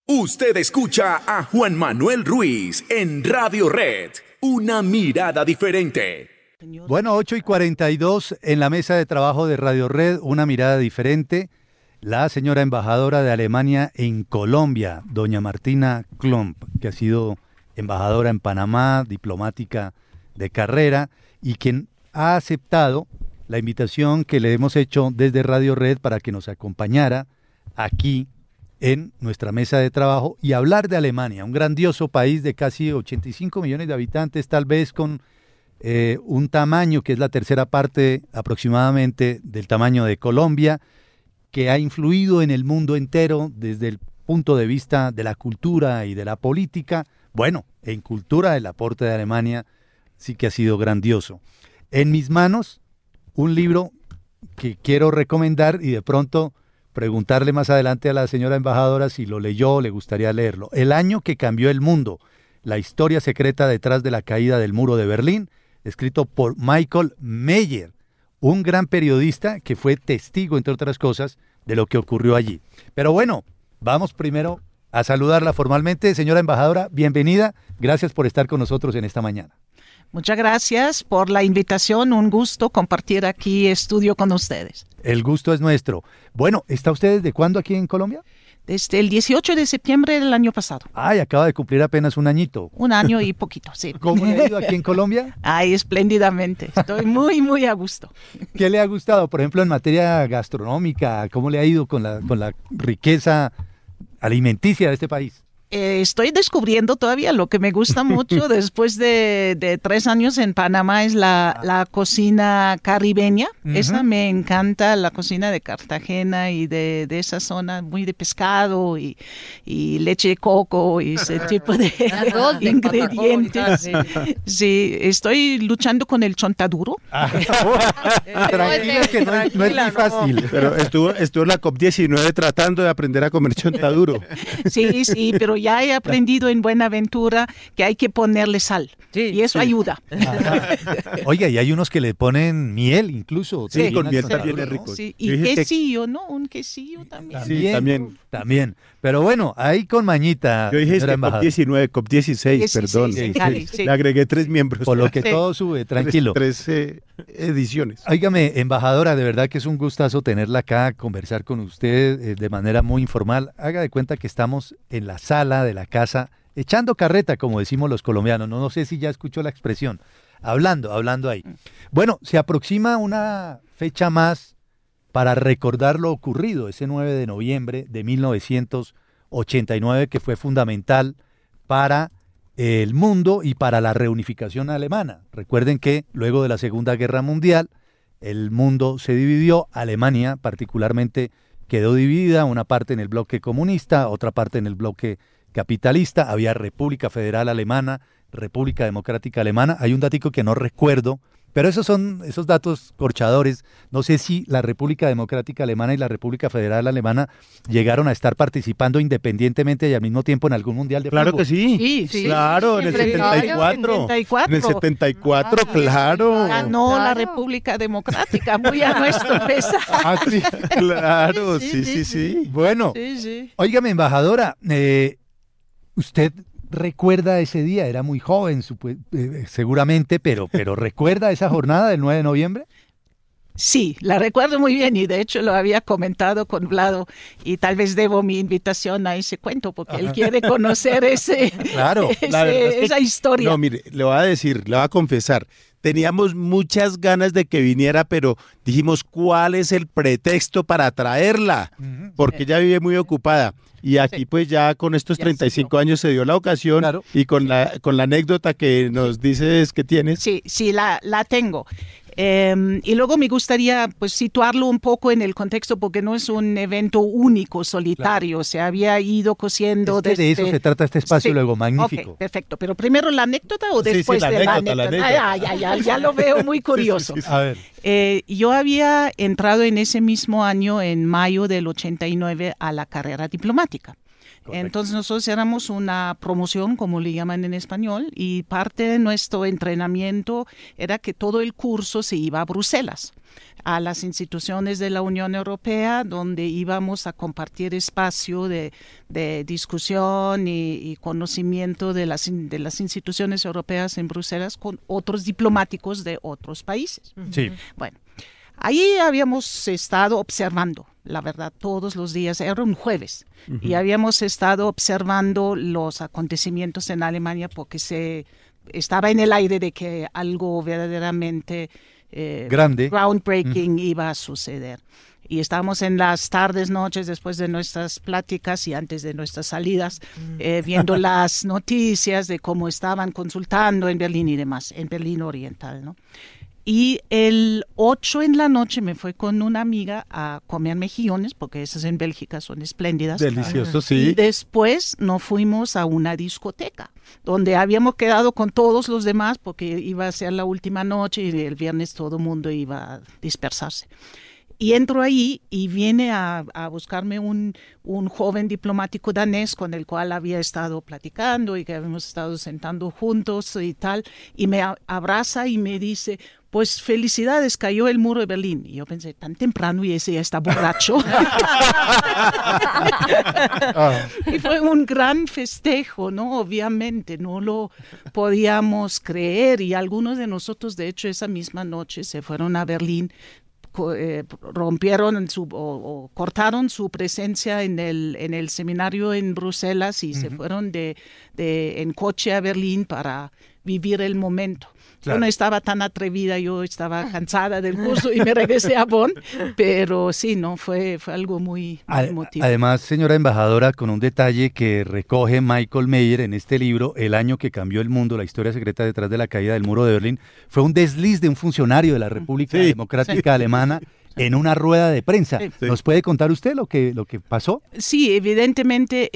Usted escucha a Juan Manuel Ruiz en Radio Red, una mirada diferente. Bueno, 8:42 en la mesa de trabajo de Radio Red, una mirada diferente. La señora embajadora de Alemania en Colombia, doña Martina Klomp, que ha sido embajadora en Panamá, diplomática de carrera, y quien ha aceptado la invitación que le hemos hecho desde Radio Red para que nos acompañara aquí en nuestra mesa de trabajo y hablar de Alemania, un grandioso país de casi 85 millones de habitantes, tal vez con un tamaño que es la tercera parte aproximadamente del tamaño de Colombia, que ha influido en el mundo entero desde el punto de vista de la cultura y de la política. Bueno, en cultura el aporte de Alemania sí que ha sido grandioso. En mis manos, un libro que quiero recomendar y de pronto preguntarle más adelante a la señora embajadora si lo leyó o le gustaría leerlo. El año que cambió el mundo, la historia secreta detrás de la caída del muro de Berlín, escrito por Michael Meyer, un gran periodista que fue testigo, entre otras cosas, de lo que ocurrió allí. Pero bueno, vamos primero a saludarla formalmente. Señora embajadora, bienvenida. Gracias por estar con nosotros en esta mañana. Muchas gracias por la invitación. Un gusto compartir aquí estudio con ustedes. El gusto es nuestro. Bueno, ¿está usted desde cuándo aquí en Colombia? Desde el 18 de septiembre del año pasado. Ay, acaba de cumplir apenas un añito. Un año y poquito, sí. ¿Cómo le ha ido aquí en Colombia? Ay, espléndidamente. Estoy muy, muy a gusto. ¿Qué le ha gustado, por ejemplo, en materia gastronómica? ¿Cómo le ha ido con la riqueza alimenticia de este país? Estoy descubriendo todavía lo que me gusta mucho después de 3 años en Panamá es la cocina caribeña. Esa me encanta, la cocina de Cartagena y de esa zona, muy de pescado y leche de coco y ese tipo de ingredientes. Sí, estoy luchando con el chontaduro. Tranquila que no es muy fácil. Pero estuvo en la COP19 tratando de aprender a comer chontaduro. Sí, pero ya he aprendido en Buenaventura que hay que ponerle sal. Sí, y eso ayuda. Oiga, y hay unos que le ponen miel incluso. Sí, con miel también es rico. Sí, y quesillo, ¿no? Un quesillo también. Sí, también. Pero bueno, ahí con mañita. Yo dije COP19, COP16, perdón. Sí. Le agregué 3 miembros. Por lo que todo sube, tranquilo. 3 ediciones. Óigame, embajadora, de verdad que es un gustazo tenerla acá, conversar con usted de manera muy informal. Haga de cuenta que estamos en la sala de la casa, echando carreta, como decimos los colombianos. No sé si ya escuchó la expresión. Hablando ahí. Bueno, se aproxima una fecha más para recordar lo ocurrido ese 9 de noviembre de 1989, que fue fundamental para el mundo y para la reunificación alemana. Recuerden que luego de la Segunda Guerra Mundial, el mundo se dividió, Alemania particularmente quedó dividida, una parte en el bloque comunista, otra parte en el bloque capitalista, había República Federal Alemana, República Democrática Alemana, hay un datico que no recuerdo, pero esos son esos datos corchadores. No sé si la República Democrática Alemana y la República Federal Alemana llegaron a estar participando independientemente y al mismo tiempo en algún mundial de fútbol. Claro que sí. Claro, en el 74. En el 74, claro. Ganó la República Democrática, muy a nuestro pesar. Sí, claro, sí. Bueno, óigame, embajadora, usted recuerda ese día, era muy joven seguramente, pero ¿recuerda esa jornada del 9 de noviembre? Sí, la recuerdo muy bien y de hecho lo había comentado con Vlado y tal vez debo mi invitación a ese cuento porque él quiere conocer esa historia. No, mire, le voy a confesar. Teníamos muchas ganas de que viniera, pero dijimos, ¿cuál es el pretexto para traerla? Porque ella vive muy ocupada. Y aquí pues ya con estos 35 años se dio la ocasión, claro. Y con la anécdota que nos dices que tienes. Sí, la tengo. Y luego me gustaría pues situarlo un poco en el contexto porque no es un evento único, solitario, claro. Se había ido cosiendo de eso se trata este espacio, luego magnífico. Okay, perfecto, pero primero la anécdota o después la anécdota. Ya lo veo muy curioso. A ver. Yo había entrado en ese mismo año, en mayo del 89, a la carrera diplomática. Correcto. Entonces nosotros éramos una promoción, como le llaman en español, y parte de nuestro entrenamiento era que todo el curso se iba a Bruselas. a las instituciones de la Unión Europea, donde íbamos a compartir espacio de discusión y conocimiento de las instituciones europeas en Bruselas con otros diplomáticos de otros países. Sí. Bueno, ahí habíamos estado observando, la verdad, todos los días, era un jueves, y habíamos estado observando los acontecimientos en Alemania porque estaba en el aire de que algo verdaderamente grande, groundbreaking iba a suceder. Y estábamos en las tardes, noches, después de nuestras pláticas y antes de nuestras salidas, viendo las noticias de cómo estaban consultando en Berlín y demás, en Berlín Oriental, ¿no? Y el 8 en la noche me fui con una amiga a comer mejillones, porque esas en Bélgica son espléndidas. delicioso, sí. Y después nos fuimos a una discoteca, donde habíamos quedado con todos los demás, porque iba a ser la última noche y el viernes todo el mundo iba a dispersarse. Y entro ahí y viene a buscarme un joven diplomático danés con el cual había estado platicando y que habíamos estado sentando juntos y tal, y me abraza y me dice, pues felicidades, cayó el muro de Berlín. Y yo pensé, tan temprano y ese ya está borracho. Y fue un gran festejo, ¿no? Obviamente, no lo podíamos creer, y algunos de nosotros, de hecho, esa misma noche se fueron a Berlín, rompieron o cortaron su presencia en el seminario en Bruselas y se fueron en coche a Berlín para vivir el momento. Claro. Yo no estaba tan atrevida, yo estaba cansada del curso y me regresé a Bonn, pero sí, no fue algo muy emotivo. Además, señora embajadora, con un detalle que recoge Michael Meyer en este libro, El año que cambió el mundo, la historia secreta detrás de la caída del muro de Berlín, fue un desliz de un funcionario de la República Democrática Alemana en una rueda de prensa. Sí. ¿Nos puede contar usted lo que pasó? Sí, evidentemente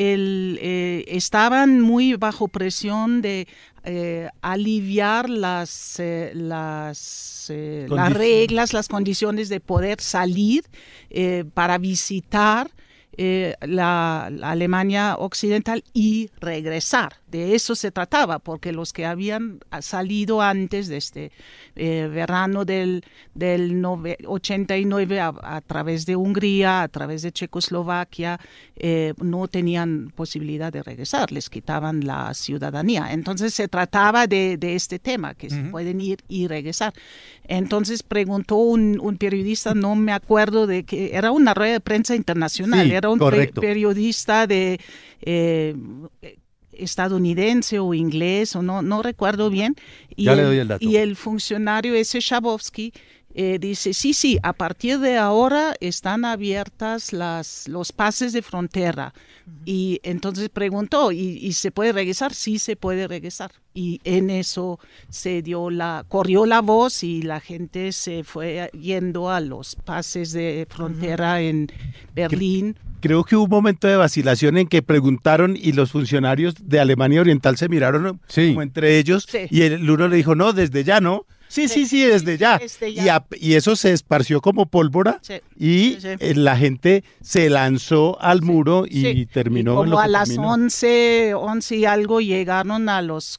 estaban muy bajo presión de aliviar las reglas, las condiciones de poder salir para visitar la Alemania Occidental y regresar. De eso se trataba, porque los que habían salido antes de este verano del 89 a través de Hungría, a través de Checoslovaquia, no tenían posibilidad de regresar, les quitaban la ciudadanía. Entonces se trataba de este tema, que se pueden ir y regresar. Entonces preguntó un periodista, no me acuerdo de que, era una rueda de prensa internacional, sí, era un periodista de estadounidense o inglés, o no recuerdo bien. Ya le doy el dato. Y el funcionario ese Schabowski dice, sí, a partir de ahora están abiertas los pases de frontera. Y entonces preguntó, ¿y se puede regresar? Sí, se puede regresar. Y en eso corrió la voz y la gente se fue yendo a los pases de frontera en Berlín. Creo que hubo un momento de vacilación en que preguntaron y los funcionarios de Alemania Oriental se miraron como entre ellos y el uno le dijo, no, desde ya, ¿no? Sí, desde ya. Y eso se esparció como pólvora y la gente se lanzó al muro y terminó. Y como a las 11 y algo llegaron a los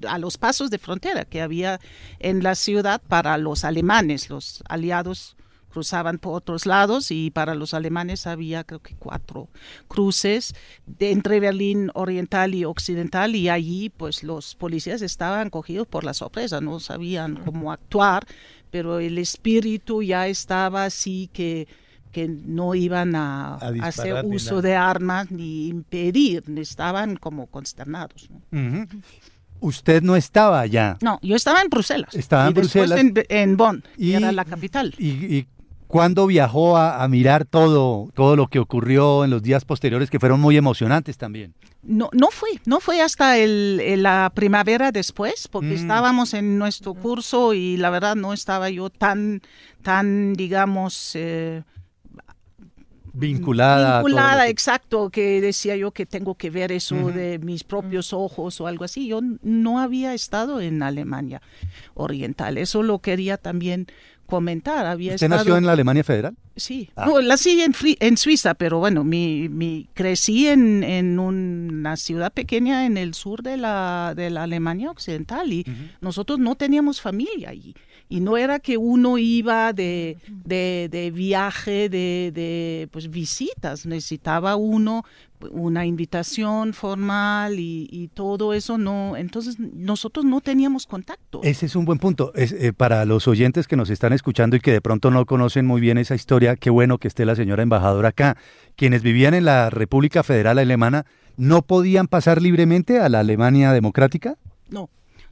a los pasos de frontera que había en la ciudad para los alemanes, los aliados cruzaban por otros lados, y para los alemanes había creo que 4 cruces entre Berlín Oriental y Occidental, y allí pues los policías estaban cogidos por la sorpresa, no sabían cómo actuar, pero el espíritu ya estaba así que no iban a hacer uso de armas ni impedir, estaban como consternados, ¿no? ¿Usted no estaba allá? No, yo estaba en Bruselas. Estaba en Bruselas. En Bonn, que era la capital. ¿Y cuándo viajó a mirar todo lo que ocurrió en los días posteriores, que fueron muy emocionantes también? No fui hasta la primavera después, porque estábamos en nuestro curso y la verdad no estaba yo tan digamos... vinculada, exacto, que decía yo que tengo que ver eso de mis propios ojos o algo así. Yo no había estado en Alemania Oriental, eso lo quería también comentar. Había ¿Usted nació en la Alemania Federal? Sí, Ah. no, nací en Suiza, pero bueno, crecí en una ciudad pequeña en el sur de la Alemania Occidental y nosotros no teníamos familia allí. Y no era que uno iba de viaje, de pues, visitas, necesitaba uno una invitación formal y todo eso, no, entonces nosotros no teníamos contacto. Ese es un buen punto. Para los oyentes que nos están escuchando y que de pronto no conocen muy bien esa historia, qué bueno que esté la señora embajadora acá. Quienes vivían en la República Federal Alemana, ¿no podían pasar libremente a la Alemania democrática?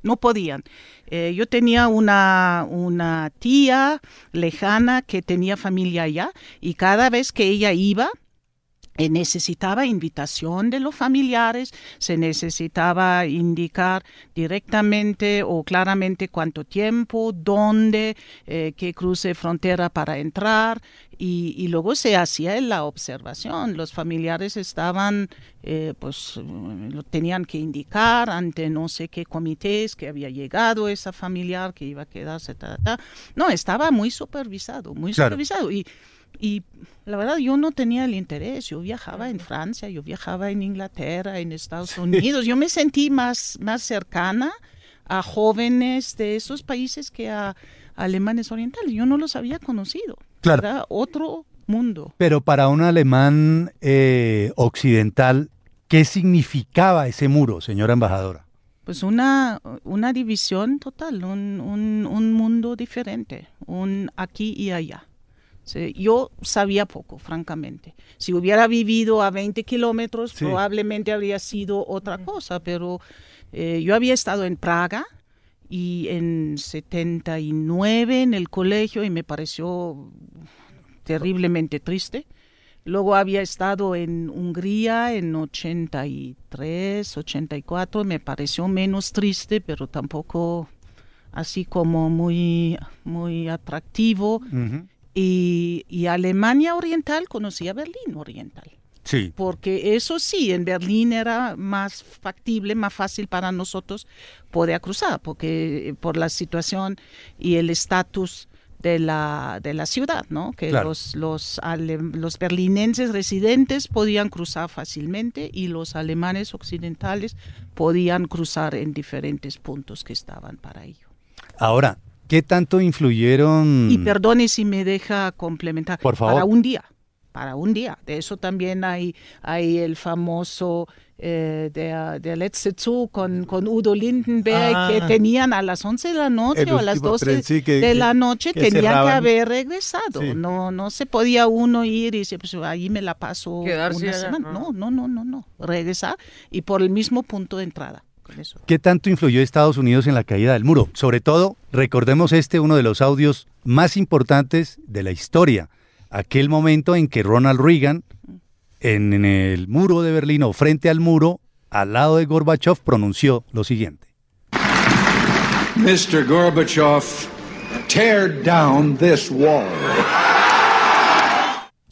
No podían. Yo tenía una tía lejana que tenía familia allá y cada vez que ella iba, necesitaba invitación de los familiares, se necesitaba indicar directamente o claramente cuánto tiempo, dónde, qué cruce de frontera para entrar y luego se hacía la observación. Los familiares estaban, lo tenían que indicar ante no sé qué comités que había llegado esa familiar que iba a quedarse. No, estaba muy supervisado, Y la verdad yo no tenía el interés, yo viajaba en Francia, yo viajaba en Inglaterra, en Estados Unidos, yo me sentí más cercana a jóvenes de esos países que a alemanes orientales, yo no los había conocido, Claro. Era otro mundo. Pero para un alemán occidental, ¿qué significaba ese muro, señora embajadora? Pues una división total, un mundo diferente, un aquí y allá. Sí, yo sabía poco, francamente. Si hubiera vivido a 20 kilómetros, Sí. probablemente habría sido otra cosa, pero yo había estado en Praga y en 79 en el colegio y me pareció terriblemente triste. Luego había estado en Hungría en 83, 84, me pareció menos triste, pero tampoco así como muy, muy atractivo. Uh-huh. Y Alemania Oriental, conocía Berlín Oriental. Sí. Porque eso sí, en Berlín era más factible, más fácil para nosotros poder cruzar, porque por la situación y el estatus de la ciudad, ¿no? Que claro. los berlinenses residentes podían cruzar fácilmente y los alemanes occidentales podían cruzar en diferentes puntos que estaban para ello. Ahora, ¿qué tanto influyeron? Y perdone si me deja complementar. Por favor. Para un día. De eso también hay el famoso der letzte Zug con Udo Lindenberg, que tenían a las 11 de la noche o a las 12 de la noche tenían que haber regresado. Sí. No se podía uno ir y decir, pues ahí me la paso quedarse una semana. No. Regresar y por el mismo punto de entrada. Eso. ¿Qué tanto influyó Estados Unidos en la caída del muro? Sobre todo, recordemos uno de los audios más importantes de la historia, aquel momento en que Ronald Reagan, en el muro de Berlín o frente al muro, al lado de Gorbachev, pronunció lo siguiente. Mr. Gorbachev, tear down this wall.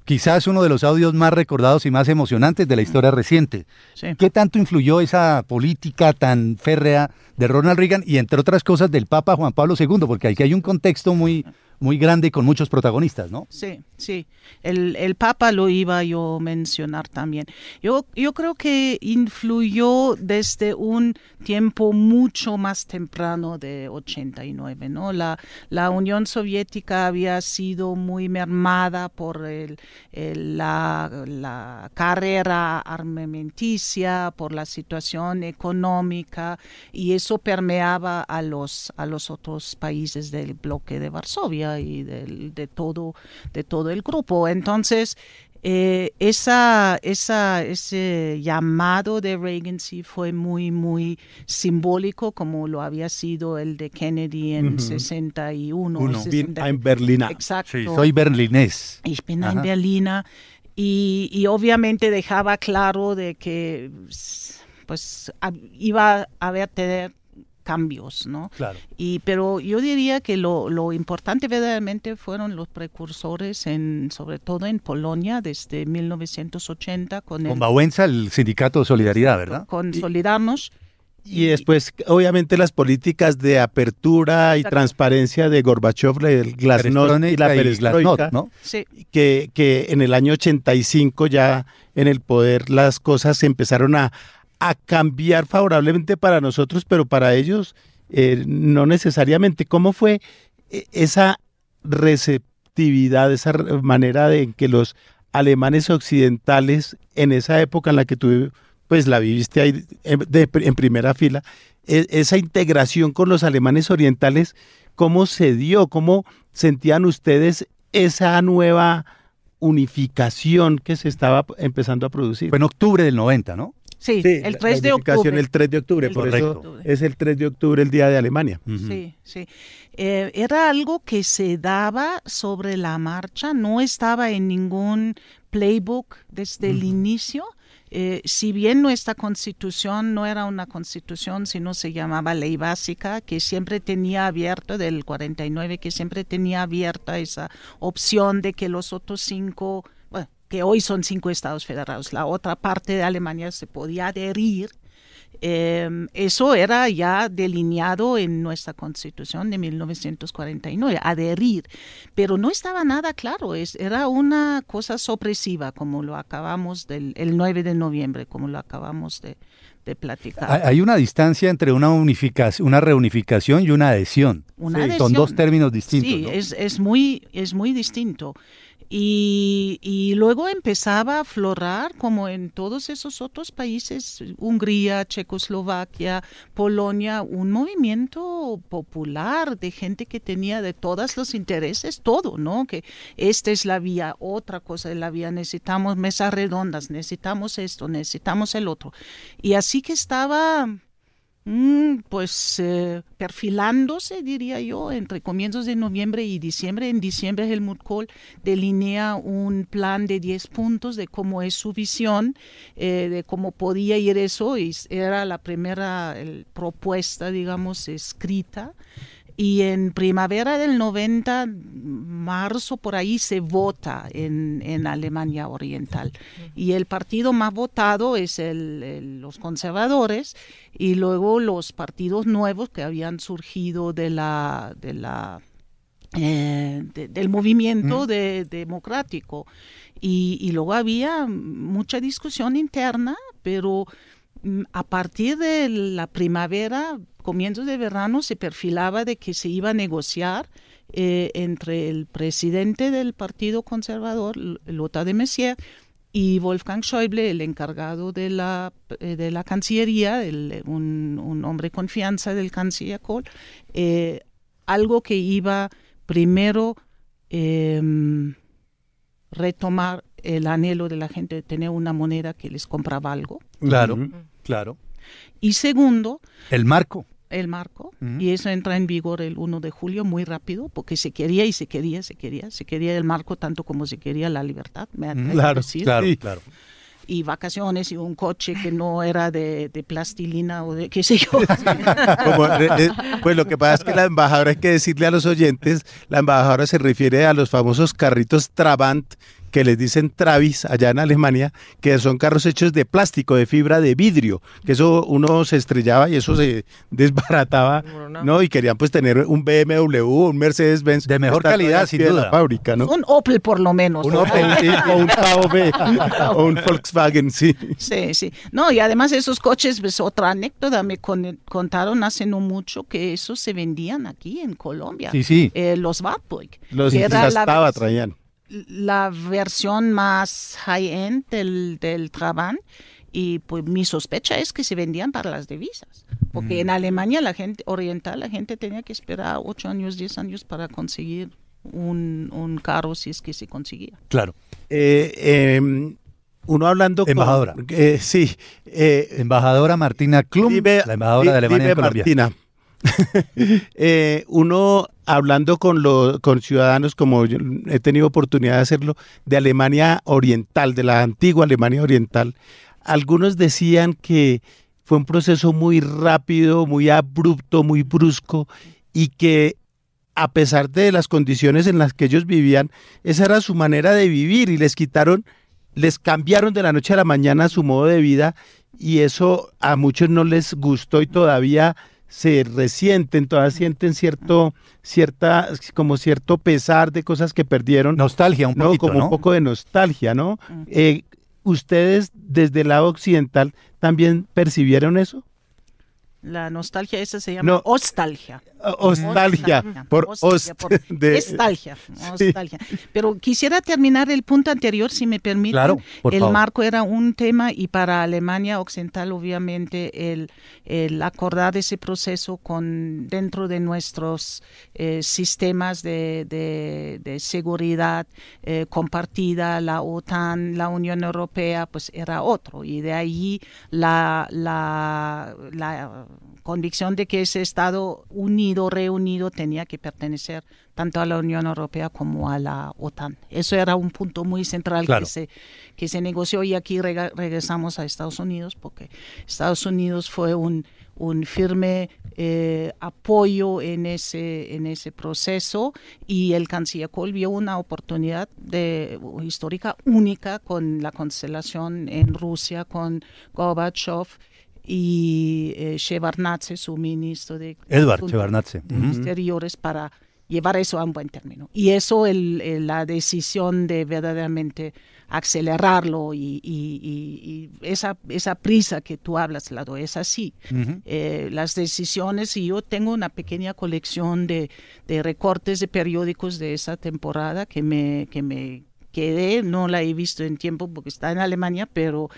Quizás uno de los audios más recordados y más emocionantes de la historia reciente. Sí. ¿Qué tanto influyó esa política tan férrea de Ronald Reagan y, entre otras cosas, del Papa Juan Pablo II? Porque aquí hay un contexto muy grande con muchos protagonistas, ¿no? Sí. El Papa lo iba yo a mencionar también. Yo creo que influyó desde un tiempo mucho más temprano de 89, ¿no? La Unión Soviética había sido muy mermada por la carrera armamenticia, por la situación económica, y eso permeaba a los otros países del bloque de Varsovia y de todo el grupo. Entonces, ese llamado de Reagan sí fue muy, muy simbólico, como lo había sido el de Kennedy en 61. Ich bin ein Berliner. Exacto. Sí, soy berlinés. Ich bin ein Berliner. Y obviamente dejaba claro de que pues iba a tener cambios, ¿no? Claro. Pero yo diría que lo importante verdaderamente fueron los precursores, sobre todo en Polonia, desde 1980. Con Wałęsa, el sindicato de Solidaridad, ¿verdad? Con Solidarność. Y después, obviamente, las políticas de apertura y transparencia de Gorbachev, el glasnost y la perestroika, ¿no? Sí. que en el año 85 ya en el poder las cosas se empezaron a cambiar favorablemente para nosotros, pero para ellos no necesariamente. ¿Cómo fue esa receptividad, esa manera de que los alemanes occidentales en esa época en la que tú pues la viviste ahí en primera fila, esa integración con los alemanes orientales, cómo se dio, cómo sentían ustedes esa nueva unificación que se estaba empezando a producir? Fue en octubre del 90, ¿no? Sí, el 3 de octubre. El 3 de octubre, por eso es el 3 de octubre el Día de Alemania. Sí, sí. Era algo que se daba sobre la marcha, no estaba en ningún playbook desde el inicio. Si bien nuestra constitución no era una constitución, sino se llamaba ley básica, que siempre tenía abierto, del 49, que siempre tenía abierta esa opción de que los otros 5, bueno, que hoy son 5 estados federados, la otra parte de Alemania se podía adherir. Eso era ya delineado en nuestra Constitución de 1949, adherir, pero no estaba nada claro, era una cosa sorpresiva, como lo acabamos el 9 de noviembre, como lo acabamos de platicar. Hay una distancia entre una reunificación y una adhesión. Son dos términos distintos. Sí, ¿no? es muy distinto. Y luego empezaba a aflorar, como en todos esos otros países, Hungría, Checoslovaquia, Polonia, un movimiento popular de gente que tenía de todos los intereses, todo, ¿no? Que esta es la vía, otra cosa es la vía, necesitamos mesas redondas, necesitamos esto, necesitamos el otro. Y así que estaba perfilándose, diría yo, entre comienzos de noviembre y diciembre. En diciembre Helmut Kohl delinea un plan de 10 puntos de cómo es su visión, de cómo podía ir eso, y era la primera propuesta, digamos, escrita. Y en primavera del 90, marzo, por ahí se vota en Alemania Oriental. Y el partido más votado es los conservadores, y luego los partidos nuevos que habían surgido del movimiento democrático. Y luego había mucha discusión interna, pero a partir de la primavera, comienzos de verano, se perfilaba de que se iba a negociar entre el presidente del Partido Conservador, Lothar de Maizière, y Wolfgang Schäuble, el encargado de la Cancillería, un hombre confianza del canciller Kohl, algo que iba primero retomar el anhelo de la gente de tener una moneda que les compraba algo. Claro, claro. Y segundo, el marco, y eso entra en vigor el 1 de julio muy rápido, porque se quería el marco tanto como se quería la libertad, me atrevo a decir. Claro. Y vacaciones y un coche que no era de plastilina o de qué sé yo. Pues lo que pasa es que la embajadora, hay que decirle a los oyentes, la embajadora se refiere a los famosos carritos Trabant, que les dicen Travis allá en Alemania, que son carros hechos de plástico, de fibra de vidrio, que eso uno se estrellaba y eso se desbarataba, ¿no? Y querían pues tener un BMW, un Mercedes-Benz de mejor calidad, sin duda, de la fábrica, ¿no? Un Opel por lo menos. Un Opel, sí, o un VW, o un Volkswagen, sí. Sí. No, y además esos coches, pues otra anécdota, me contaron hace no mucho que esos se vendían aquí en Colombia. Sí. Los Wartburg. Los traían. La versión más high-end del Trabant, y pues mi sospecha es que se vendían para las divisas, porque en Alemania la gente tenía que esperar 8 años, 10 años para conseguir un carro, si es que se conseguía. Claro. Uno hablando embajadora. Embajadora Martina Klump, la embajadora de Alemania en Colombia. Martina. Uno hablando con ciudadanos, como yo he tenido oportunidad de hacerlo, de Alemania Oriental, de la antigua Alemania Oriental, algunos decían que fue un proceso muy rápido, muy abrupto, muy brusco, y que a pesar de las condiciones en las que ellos vivían, esa era su manera de vivir, y les cambiaron de la noche a la mañana su modo de vida, y eso a muchos no les gustó y todavía se resienten, todavía sienten como cierto pesar de cosas que perdieron. Nostalgia un poquito, como ¿no? un poco de nostalgia, ¿no? ¿Ustedes desde el lado occidental también percibieron eso? La nostalgia esa se llama nostalgia. Nostalgia, por nostalgia. Pero quisiera terminar el punto anterior, si me permiten. Claro, por favor. Marco era un tema y para Alemania Occidental, obviamente, el acordar ese proceso dentro de nuestros sistemas de seguridad compartida, la OTAN, la Unión Europea, pues era otro. Y de ahí la convicción de que ese Estado reunido, tenía que pertenecer tanto a la Unión Europea como a la OTAN. Eso era un punto muy central, claro, que se negoció, y aquí regresamos a Estados Unidos, porque Estados Unidos fue un firme apoyo en ese proceso, y el canciller Kohl vio una oportunidad histórica única con la constelación en Rusia, con Gorbachev y Shevardnadze, su ministro de Exteriores, para llevar eso a un buen término. Y eso, la decisión de verdaderamente acelerarlo y esa prisa que tú hablas, Lado, es así. Las decisiones, y yo tengo una pequeña colección de recortes de periódicos de esa temporada que me quedé, no la he visto en tiempo porque está en Alemania, pero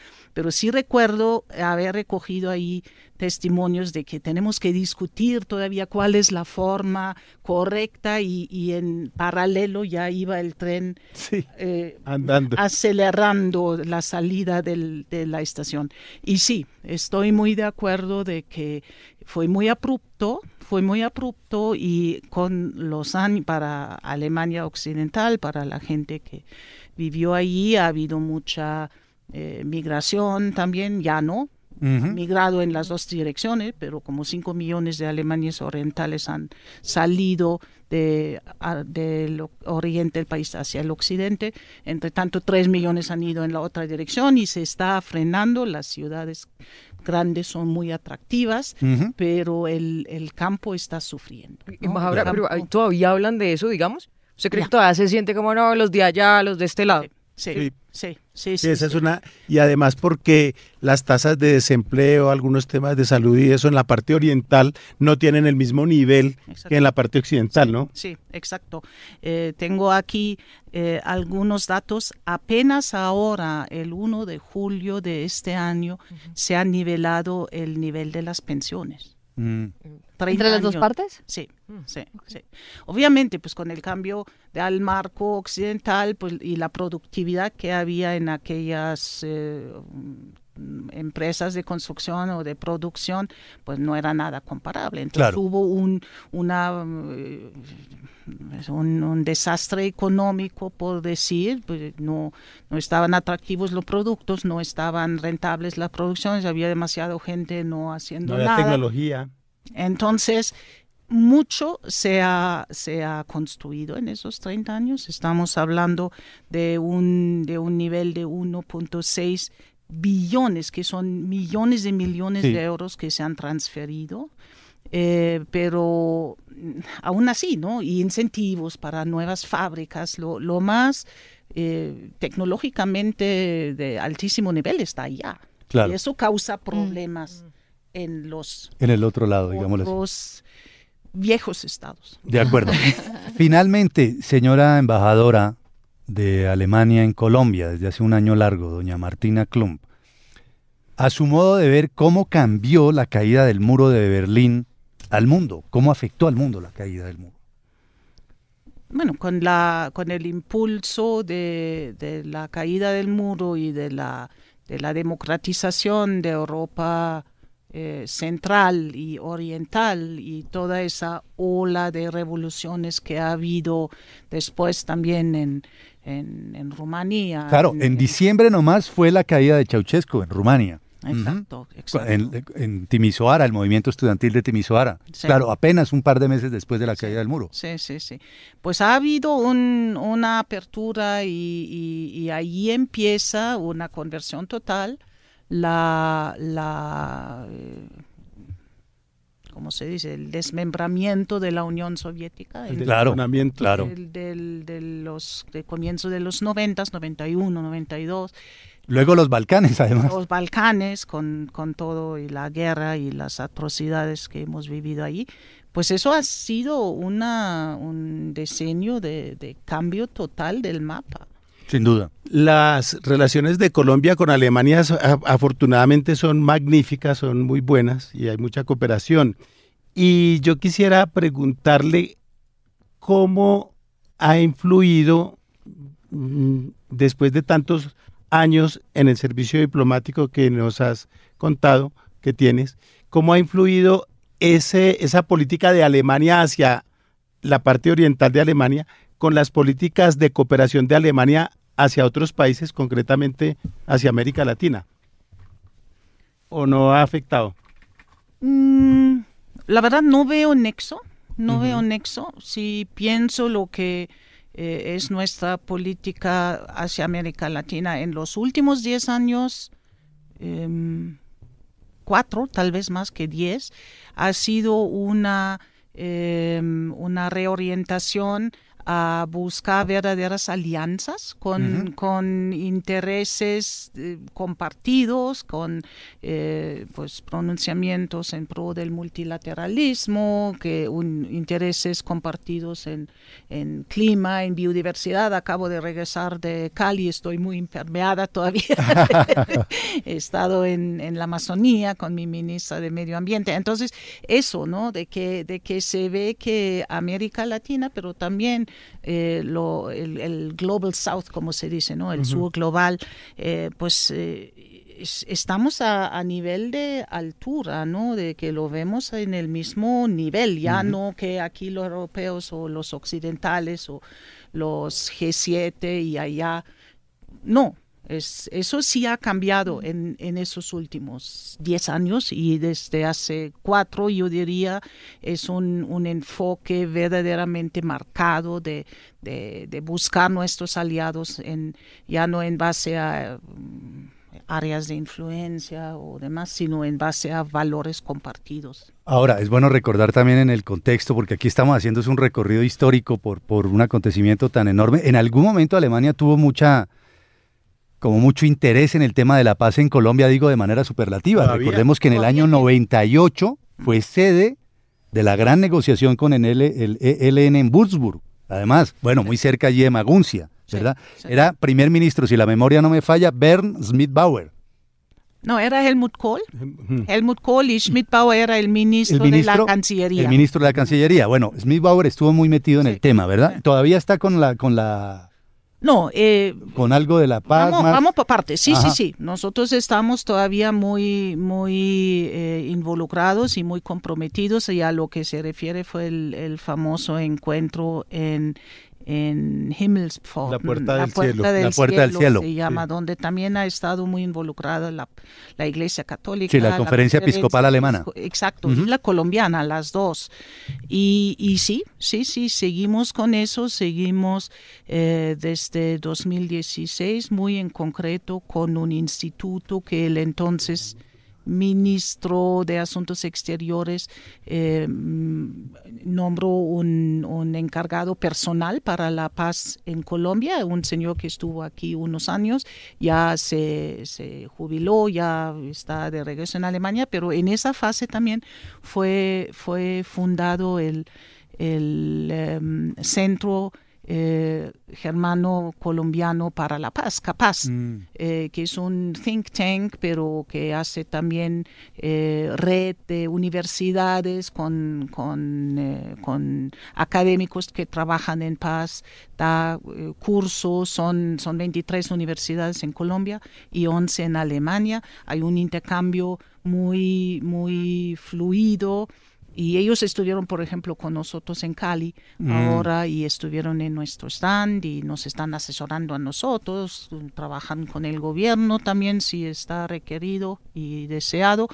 sí recuerdo haber recogido ahí testimonios de que tenemos que discutir todavía cuál es la forma correcta, y en paralelo ya iba el tren andando, acelerando la salida de la estación. Y sí, estoy muy de acuerdo de que fue muy abrupto, y con los años, para Alemania Occidental, para la gente que vivió allí, ha habido mucha migración también, ya no, migrado en las dos direcciones, pero como 5 millones de alemanes orientales han salido del oriente del país hacia el occidente. Entre tanto, 3 millones han ido en la otra dirección, y se está frenando. Las ciudades grandes son muy atractivas, pero el campo está sufriendo, ¿no? Embajadora, pero ¿todavía hablan de eso, digamos? ¿Usted cree que todavía se siente como, no, los de allá, los de este lado? Sí. Esa es una, y además porque las tasas de desempleo, algunos temas de salud y eso en la parte oriental no tienen el mismo nivel que en la parte occidental, ¿no? Sí, exacto. Tengo aquí algunos datos. Apenas ahora, el 1 de julio de este año, se ha nivelado el nivel de las pensiones. ¿Entre las dos partes? Sí. Obviamente, pues con el cambio al marco occidental, pues, y la productividad que había en aquellas empresas de construcción o de producción, pues no era nada comparable. Entonces hubo un desastre económico, por decir, pues no estaban atractivos los productos, no estaban rentables las producciones, había demasiada gente no haciendo nada. No había tecnología. Entonces, mucho se ha construido en esos 30 años. Estamos hablando de un nivel de 1.6 billones, que son millones de millones de euros que se han transferido. Pero aún así, ¿no? Y incentivos para nuevas fábricas, lo más tecnológicamente de altísimo nivel está allá. Claro. Y eso causa problemas en el otro lado, digamos, los viejos estados. De acuerdo. Finalmente, señora embajadora de Alemania en Colombia, desde hace un año largo, doña Martina Klump, a su modo de ver, ¿cómo cambió la caída del muro de Berlín al mundo? ¿Cómo afectó al mundo la caída del muro? Bueno, con el impulso de la caída del muro y de la democratización de Europa central y oriental, y toda esa ola de revoluciones que ha habido después también en Rumanía. Claro, en diciembre nomás fue la caída de Ceausescu en Rumania. Exacto. En Timisoara, el movimiento estudiantil de Timisoara. Sí. Claro, apenas un par de meses después de la caída del muro. Sí. Pues ha habido una apertura y ahí empieza una conversión total ¿cómo se dice? El desmembramiento de la Unión Soviética. Claro. De comienzo de los 90, 91, 92. Luego los Balcanes, además. Los Balcanes, con todo y la guerra y las atrocidades que hemos vivido ahí. Pues eso ha sido un diseño de cambio total del mapa. Sin duda. Las relaciones de Colombia con Alemania afortunadamente son magníficas, son muy buenas y hay mucha cooperación. Y yo quisiera preguntarle cómo ha influido, después de tantos años en el servicio diplomático que nos has contado que tienes, cómo ha influido esa política de Alemania hacia la parte oriental de Alemania con las políticas de cooperación de Alemania hacia otros países, concretamente hacia América Latina. ¿O no ha afectado? La verdad no veo nexo, veo nexo. Si pienso lo que es nuestra política hacia América Latina en los últimos 10 años, 4, tal vez más que 10, ha sido una reorientación a buscar verdaderas alianzas con intereses compartidos, con pues pronunciamientos en pro del multilateralismo, intereses compartidos en clima, en biodiversidad. Acabo de regresar de Cali, estoy muy impermeada todavía. He estado en la Amazonía con mi ministra de Medio Ambiente. Entonces, eso, ¿no? De que se ve que América Latina, pero también el Global South, como se dice, ¿no? El sur global, estamos a nivel de altura, ¿no? De que lo vemos en el mismo nivel, ya no que aquí los europeos o los occidentales o los G7 y allá, no. Eso sí ha cambiado en esos últimos 10 años y desde hace 4, yo diría, es un enfoque verdaderamente marcado de buscar nuestros aliados ya no en base a áreas de influencia o demás, sino en base a valores compartidos. Ahora, es bueno recordar también en el contexto, porque aquí estamos haciendo un recorrido histórico por un acontecimiento tan enorme. En algún momento Alemania tuvo mucho interés en el tema de la paz en Colombia, digo de manera superlativa. Recordemos que en el año 98 fue sede de la gran negociación con el ELN en Würzburg. Además, bueno, muy cerca allí de Maguncia, ¿verdad? Sí. Era primer ministro, si la memoria no me falla, Bernd Schmidt-Bauer. No, era Helmut Kohl. Helmut Kohl y Schmidt-Bauer era el ministro de la Cancillería. El ministro de la Cancillería. Bueno, Schmidt-Bauer estuvo muy metido en el tema, ¿verdad? Sí. Todavía está con algo de la paz. Vamos por partes. Sí. Nosotros estamos todavía muy involucrados y muy comprometidos, y a lo que se refiere fue el famoso encuentro en Himmelspforten, la puerta del cielo se llama, donde también ha estado muy involucrada la Iglesia Católica. Sí, la Conferencia Episcopal Alemana. Exacto, y la colombiana, las dos. Y sí, seguimos con eso, seguimos desde 2016, muy en concreto, con un instituto que el entonces ministro de Asuntos Exteriores nombró un encargado personal para la paz en Colombia, un señor que estuvo aquí unos años, ya se jubiló, ya está de regreso en Alemania, pero en esa fase también fue fundado el Centro Germano-Colombiano para la Paz, CAPAZ, que es un think tank, pero que hace también red de universidades con académicos que trabajan en paz, da cursos, son 23 universidades en Colombia y 11 en Alemania. Hay un intercambio muy, muy fluido. Y ellos estuvieron, por ejemplo, con nosotros en Cali ahora, y estuvieron en nuestro stand y nos están asesorando a nosotros, trabajan con el gobierno también si está requerido y deseado.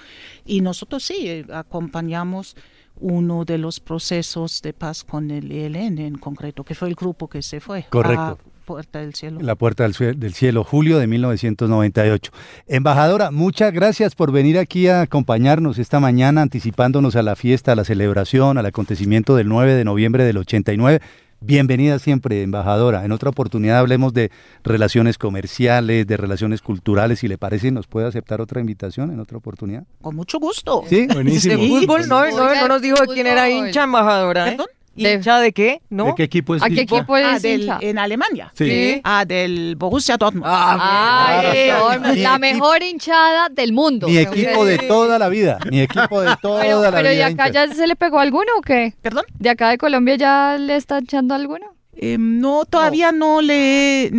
Y nosotros sí acompañamos uno de los procesos de paz con el ELN en concreto, que fue el grupo que se fue. Correcto. Puerta del Cielo. La Puerta del Cielo, julio de 1998. Embajadora, muchas gracias por venir aquí a acompañarnos esta mañana, anticipándonos a la fiesta, a la celebración, al acontecimiento del 9 de noviembre del 89. Bienvenida siempre, embajadora. En otra oportunidad hablemos de relaciones comerciales, de relaciones culturales. Si le parece, ¿nos puede aceptar otra invitación en otra oportunidad? Con mucho gusto. Sí, buenísimo. De fútbol no nos dijo de quién era hincha, embajadora. ¿Perdón? ¿Hincha de qué? ¿No? ¿De qué equipo es? ¿A qué equipo es Del, hincha? en Alemania. Sí. Del Borussia Dortmund. Ay, Dortmund, la mejor hinchada del mundo. Mi equipo de toda la vida. Mi equipo de toda la vida. Pero ¿y acá hincha. ya se le pegó alguno o qué? ¿Perdón? ¿De acá de Colombia ya le está echando alguno? No, todavía no he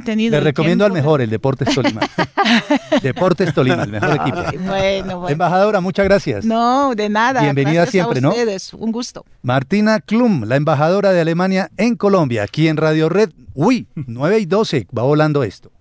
tenido. Le el recomiendo al tiempo. mejor, el Deportes Tolima. Deportes Tolima, el mejor equipo. Bueno. Embajadora, muchas gracias. No, de nada. Bienvenida Gracias siempre, a ¿no? ustedes. Un gusto. Martina Klum, la embajadora de Alemania en Colombia, aquí en Radio Red. Uy, 9:12, va volando esto.